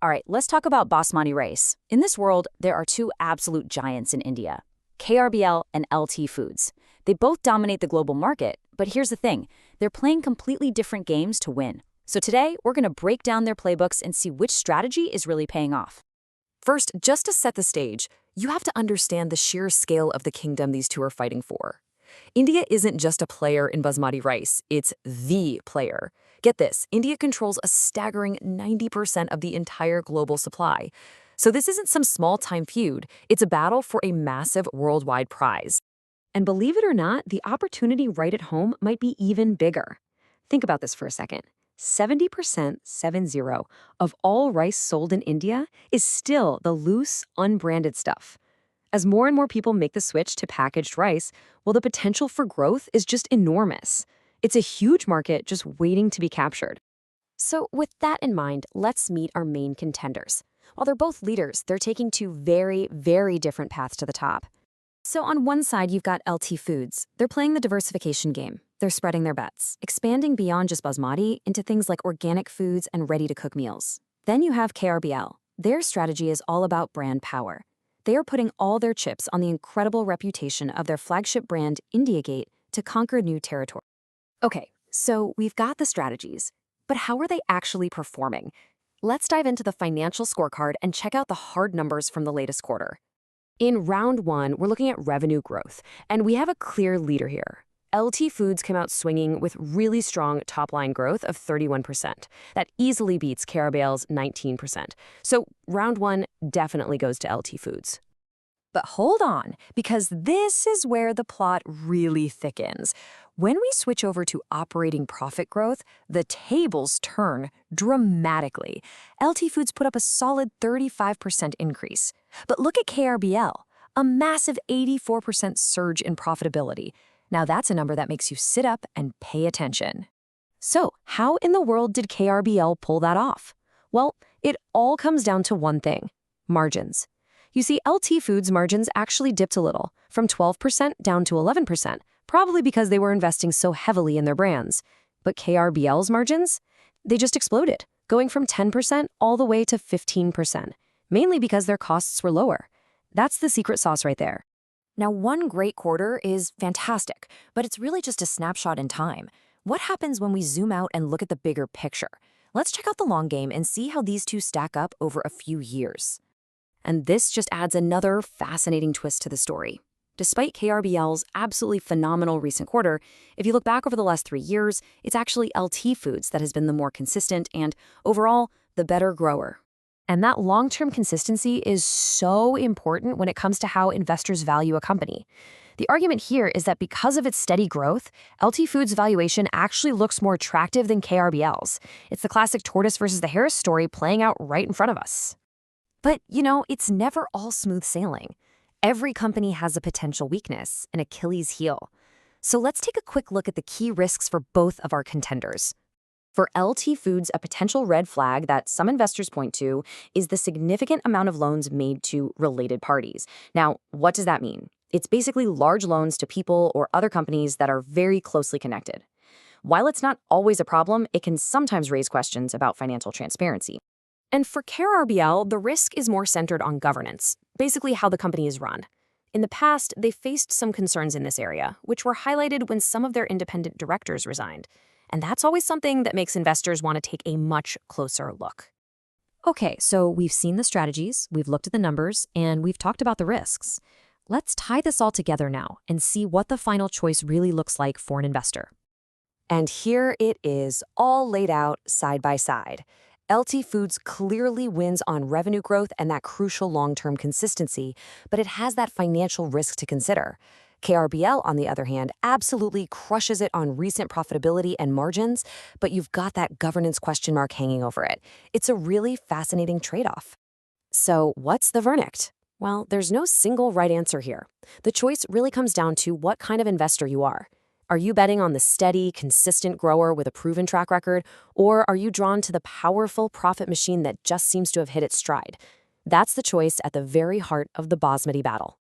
All right, let's talk about Basmati rice. In this world, there are two absolute giants in India, KRBL and LT Foods. They both dominate the global market, but here's the thing, they're playing completely different games to win. So today, we're going to break down their playbooks and see which strategy is really paying off. First, just to set the stage, you have to understand the sheer scale of the kingdom these two are fighting for. India isn't just a player in basmati rice, it's the player. Get this, India controls a staggering 90% of the entire global supply. So this isn't some small-time feud, it's a battle for a massive worldwide prize. And believe it or not, the opportunity right at home might be even bigger. Think about this for a second. 70%, 70, of all rice sold in India is still the loose, unbranded stuff. As more and more people make the switch to packaged rice, well, the potential for growth is just enormous. It's a huge market just waiting to be captured. So with that in mind, let's meet our main contenders. While they're both leaders, they're taking two very, very different paths to the top. So on one side, you've got LT Foods. They're playing the diversification game. They're spreading their bets, expanding beyond just basmati into things like organic foods and ready-to-cook meals. Then you have KRBL. Their strategy is all about brand power. They are putting all their chips on the incredible reputation of their flagship brand, Indiagate, to conquer new territory. Okay, so we've got the strategies, but how are they actually performing? Let's dive into the financial scorecard and check out the hard numbers from the latest quarter. In round one, we're looking at revenue growth, and we have a clear leader here. LT Foods came out swinging with really strong top-line growth of 31%. That easily beats KRBL's 19%. So round one definitely goes to LT Foods. But hold on, because this is where the plot really thickens. When we switch over to operating profit growth, the tables turn dramatically. LT Foods put up a solid 35% increase. But look at KRBL, a massive 84% surge in profitability. Now that's a number that makes you sit up and pay attention. So how in the world did KRBL pull that off? Well, it all comes down to one thing, margins. You see, LT Foods margins actually dipped a little, from 12% down to 11%, probably because they were investing so heavily in their brands. But KRBL's margins? They just exploded, going from 10% all the way to 15%, mainly because their costs were lower. That's the secret sauce right there. Now, one great quarter is fantastic, but it's really just a snapshot in time. What happens when we zoom out and look at the bigger picture? Let's check out the long game and see how these two stack up over a few years. And this just adds another fascinating twist to the story. Despite KRBL's absolutely phenomenal recent quarter, if you look back over the last 3 years, it's actually LT Foods that has been the more consistent and, overall, the better grower. And that long-term consistency is so important when it comes to how investors value a company. The argument here is that because of its steady growth, LT Foods' valuation actually looks more attractive than KRBL's. It's the classic tortoise versus the hare story playing out right in front of us. But, it's never all smooth sailing. Every company has a potential weakness, an Achilles heel. So let's take a quick look at the key risks for both of our contenders. For LT Foods, a potential red flag that some investors point to is the significant amount of loans made to related parties. Now, what does that mean? It's basically large loans to people or other companies that are very closely connected. While it's not always a problem, it can sometimes raise questions about financial transparency. And for KRBL, the risk is more centered on governance, basically how the company is run. In the past, they faced some concerns in this area, which were highlighted when some of their independent directors resigned. And that's always something that makes investors want to take a much closer look. Okay, so we've seen the strategies, we've looked at the numbers, and we've talked about the risks. Let's tie this all together now and see what the final choice really looks like for an investor. And here it is, all laid out side by side. LT Foods clearly wins on revenue growth and that crucial long-term consistency, but it has that financial risk to consider. KRBL, on the other hand, absolutely crushes it on recent profitability and margins, but you've got that governance question mark hanging over it. It's a really fascinating trade-off. So what's the verdict? Well, there's no single right answer here. The choice really comes down to what kind of investor you are. Are you betting on the steady, consistent grower with a proven track record, or are you drawn to the powerful profit machine that just seems to have hit its stride? That's the choice at the very heart of the Basmati battle.